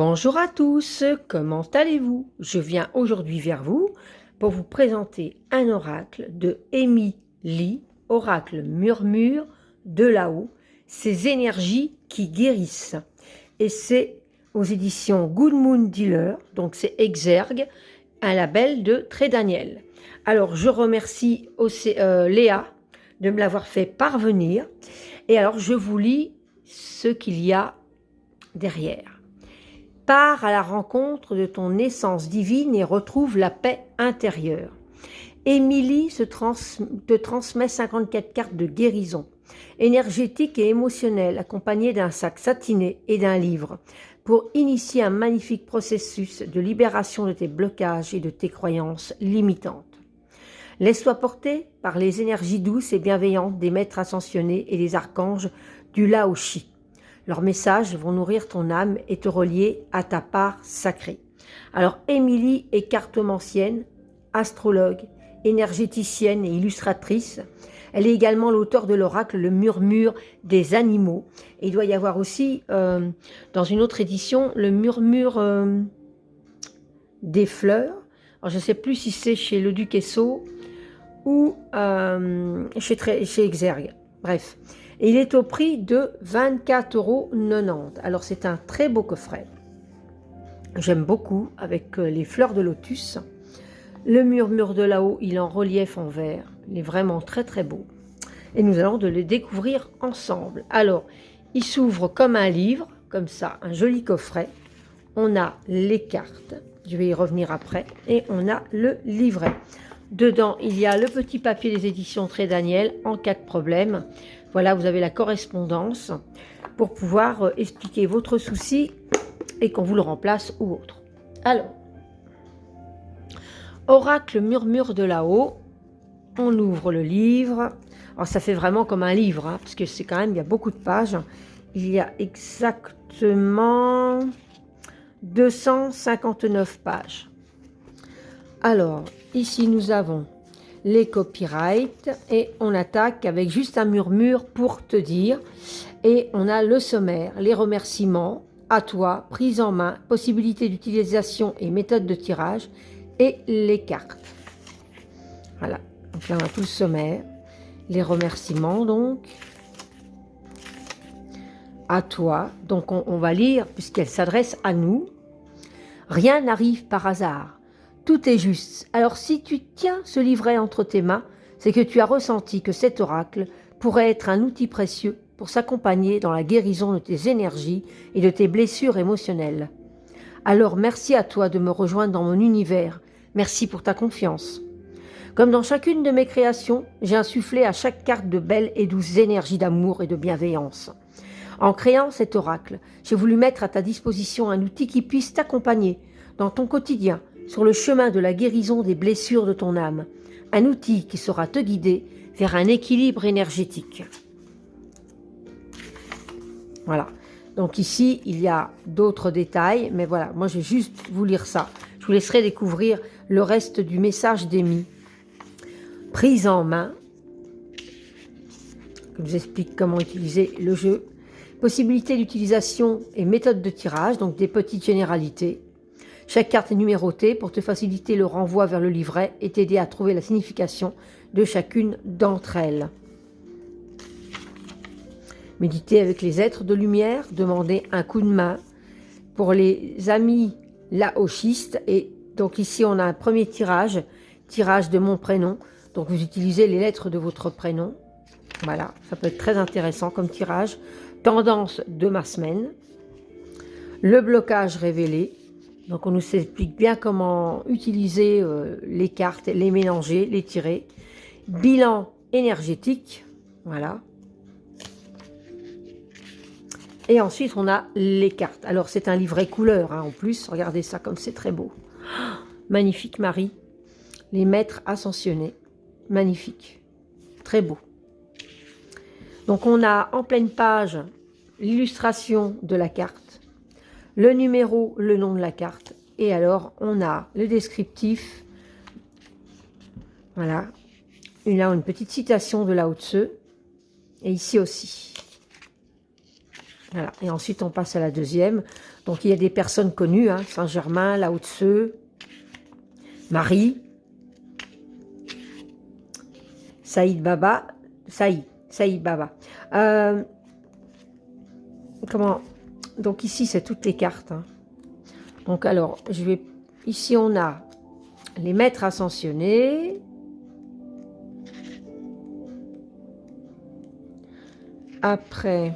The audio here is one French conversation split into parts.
Bonjour à tous, comment allez-vous? Je viens aujourd'hui vers vous pour vous présenter un oracle de Émilie, oracle murmure de là-haut, ces énergies qui guérissent. Et c'est aux éditions Good Moon Dealer, donc c'est Exergue, un label de Très Daniel. Alors je remercie aussi, Léa de me l'avoir fait parvenir. Et alors je vous lis ce qu'il y a derrière. Pars à la rencontre de ton essence divine et retrouve la paix intérieure. Émilie te transmet 54 cartes de guérison, énergétique et émotionnelle, accompagnées d'un sac satiné et d'un livre, pour initier un magnifique processus de libération de tes blocages et de tes croyances limitantes. Laisse-toi porter par les énergies douces et bienveillantes des maîtres ascensionnés et des archanges du Lao-Chi. Leurs messages vont nourrir ton âme et te relier à ta part sacrée. Alors, Émilie est cartomancienne, astrologue, énergéticienne et illustratrice. Elle est également l'auteur de l'oracle Le Murmure des animaux. Et il doit y avoir aussi, dans une autre édition, Le Murmure des fleurs. Alors, je ne sais plus si c'est chez Le Duquesseau ou chez Exergue. Bref. Et il est au prix de 24,90 €. Alors c'est un très beau coffret. J'aime beaucoup, avec les fleurs de lotus. Le murmure de là-haut, il est en relief en vert. Il est vraiment très très beau. Et nous allons le découvrir ensemble. Alors, il s'ouvre comme un livre, comme ça, un joli coffret. On a les cartes, je vais y revenir après, et on a le livret. Dedans, il y a le petit papier des éditions Très Daniel en cas de problème. Voilà, vous avez la correspondance pour pouvoir expliquer votre souci et qu'on vous le remplace ou autre. Alors, oracle murmure de là-haut, on ouvre le livre. Alors, ça fait vraiment comme un livre, hein, parce que c'est quand même, il y a beaucoup de pages. Il y a exactement 259 pages. Alors, ici, nous avons les copyrights et on attaque avec juste un murmure pour te dire. Et on a le sommaire, les remerciements, à toi, prise en main, possibilité d'utilisation et méthode de tirage et les cartes. Voilà, donc là on a tout le sommaire, les remerciements donc. À toi, donc on va lire puisqu'elle s'adresse à nous. Rien n'arrive par hasard. Tout est juste. Alors si tu tiens ce livret entre tes mains, c'est que tu as ressenti que cet oracle pourrait être un outil précieux pour s'accompagner dans la guérison de tes énergies et de tes blessures émotionnelles. Alors merci à toi de me rejoindre dans mon univers. Merci pour ta confiance. Comme dans chacune de mes créations, j'ai insufflé à chaque carte de belles et douces énergies d'amour et de bienveillance. En créant cet oracle, j'ai voulu mettre à ta disposition un outil qui puisse t'accompagner dans ton quotidien, sur le chemin de la guérison des blessures de ton âme. Un outil qui saura te guider vers un équilibre énergétique. Voilà. Donc ici, il y a d'autres détails, mais voilà, moi je vais juste vous lire ça. Je vous laisserai découvrir le reste du message d'Amy. Prise en main. Je vous explique comment utiliser le jeu. Possibilité d'utilisation et méthode de tirage, donc des petites généralités. Chaque carte est numérotée pour te faciliter le renvoi vers le livret et t'aider à trouver la signification de chacune d'entre elles. Méditer avec les êtres de lumière, demander un coup de main pour les amis laochistes. Et donc ici, on a un premier tirage, tirage de mon prénom. Donc vous utilisez les lettres de votre prénom. Voilà, ça peut être très intéressant comme tirage. Tendance de ma semaine. Le blocage révélé. Donc on nous explique bien comment utiliser les cartes, les mélanger, les tirer. Bilan énergétique, voilà. Et ensuite on a les cartes. Alors c'est un livret couleur hein, en plus, regardez ça comme c'est très beau. Oh, magnifique Marie, les maîtres ascensionnés, magnifique, très beau. Donc on a en pleine page l'illustration de la carte. Le numéro, le nom de la carte. Et alors, on a le descriptif. Voilà. Là, une petite citation de Lao Tzu. Et ici aussi. Voilà. Et ensuite, on passe à la deuxième. Donc, il y a des personnes connues, hein, Saint-Germain, Lao Tse, Marie, Saïd Baba, Saïd Baba. Comment? Donc, ici, c'est toutes les cartes. Hein. Donc, alors, ici, on a les maîtres ascensionnés. Après,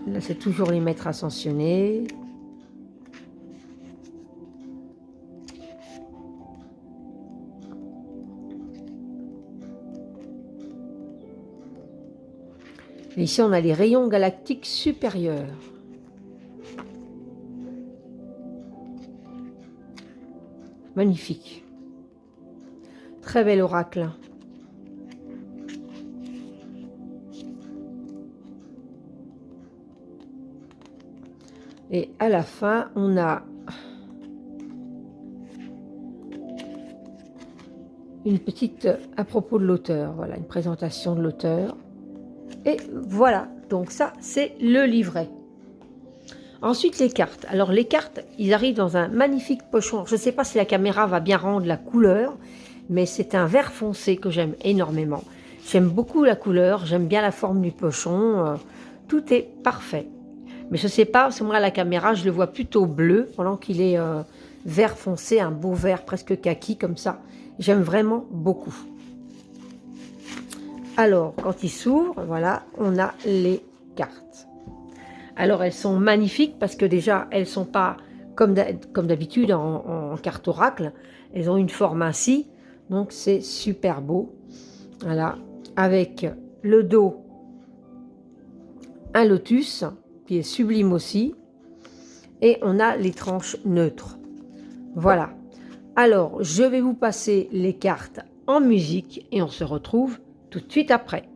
là, c'est toujours les maîtres ascensionnés. Et ici, on a les rayons galactiques supérieurs. Magnifique. Très bel oracle. Et à la fin, on a une petite à propos de l'auteur. Voilà, une présentation de l'auteur. Et voilà, donc ça, c'est le livret. Ensuite, les cartes. Alors, les cartes, ils arrivent dans un magnifique pochon. Je ne sais pas si la caméra va bien rendre la couleur, mais c'est un vert foncé que j'aime énormément. J'aime beaucoup la couleur, j'aime bien la forme du pochon. Tout est parfait. Mais je ne sais pas, parce que moi, à la caméra, je le vois plutôt bleu, pendant qu'il est vert foncé, un beau vert presque kaki, comme ça. J'aime vraiment beaucoup. Alors, quand il s'ouvre, voilà, on a les cartes. Alors, elles sont magnifiques parce que déjà, elles ne sont pas comme d'habitude en carte oracle. Elles ont une forme ainsi, donc c'est super beau. Voilà, avec le dos, un lotus, qui est sublime aussi. Et on a les tranches neutres. Voilà. Alors, je vais vous passer les cartes en musique et on se retrouve tout de suite après.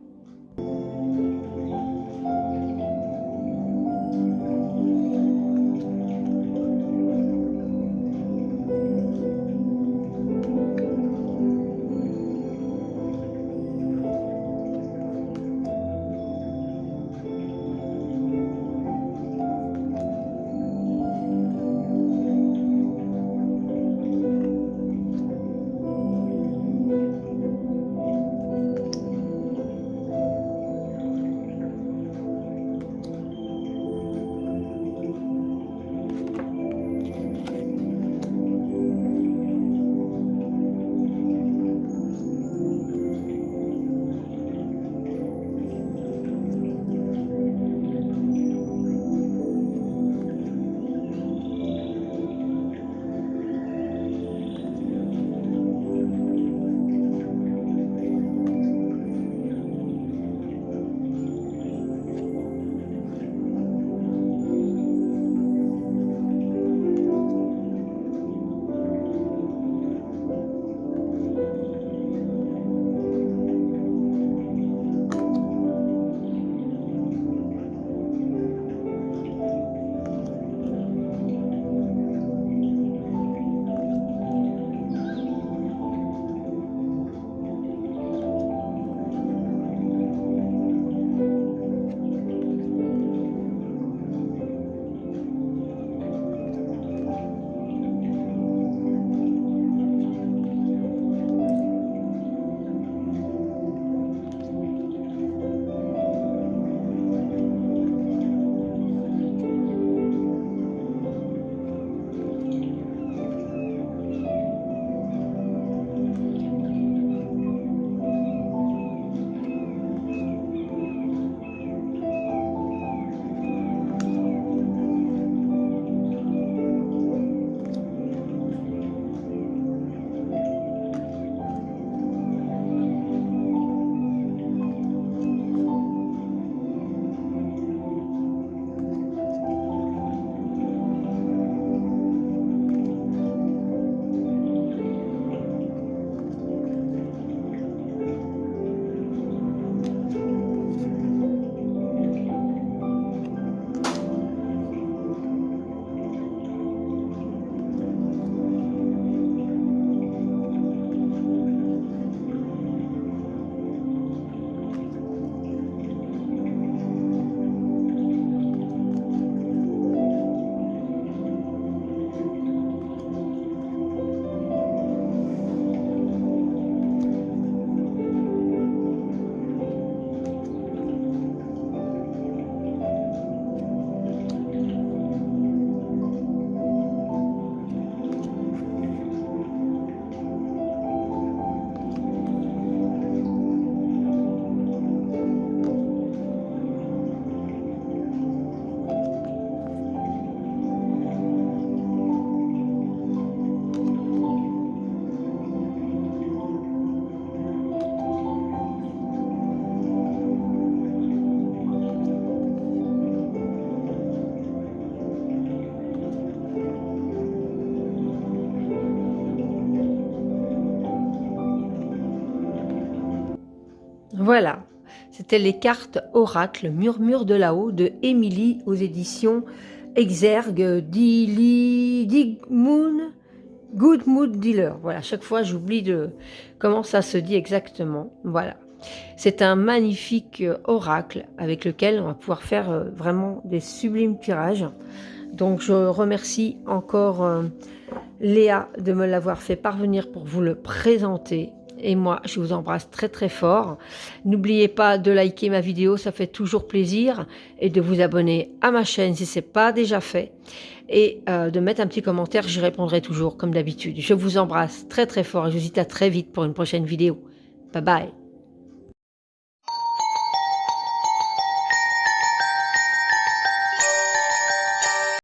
Voilà, c'était les cartes Oracle Murmure de là-haut de Émilie aux éditions Exergue Digmoon Good Mood Dealer. Voilà, chaque fois j'oublie de comment ça se dit exactement. Voilà. C'est un magnifique oracle avec lequel on va pouvoir faire vraiment des sublimes tirages. Donc je remercie encore Léa de me l'avoir fait parvenir pour vous le présenter. Et moi, je vous embrasse très très fort. N'oubliez pas de liker ma vidéo, ça fait toujours plaisir. Et de vous abonner à ma chaîne si ce n'est pas déjà fait. Et de mettre un petit commentaire, j'y répondrai toujours comme d'habitude. Je vous embrasse très très fort et je vous dis à très vite pour une prochaine vidéo. Bye bye.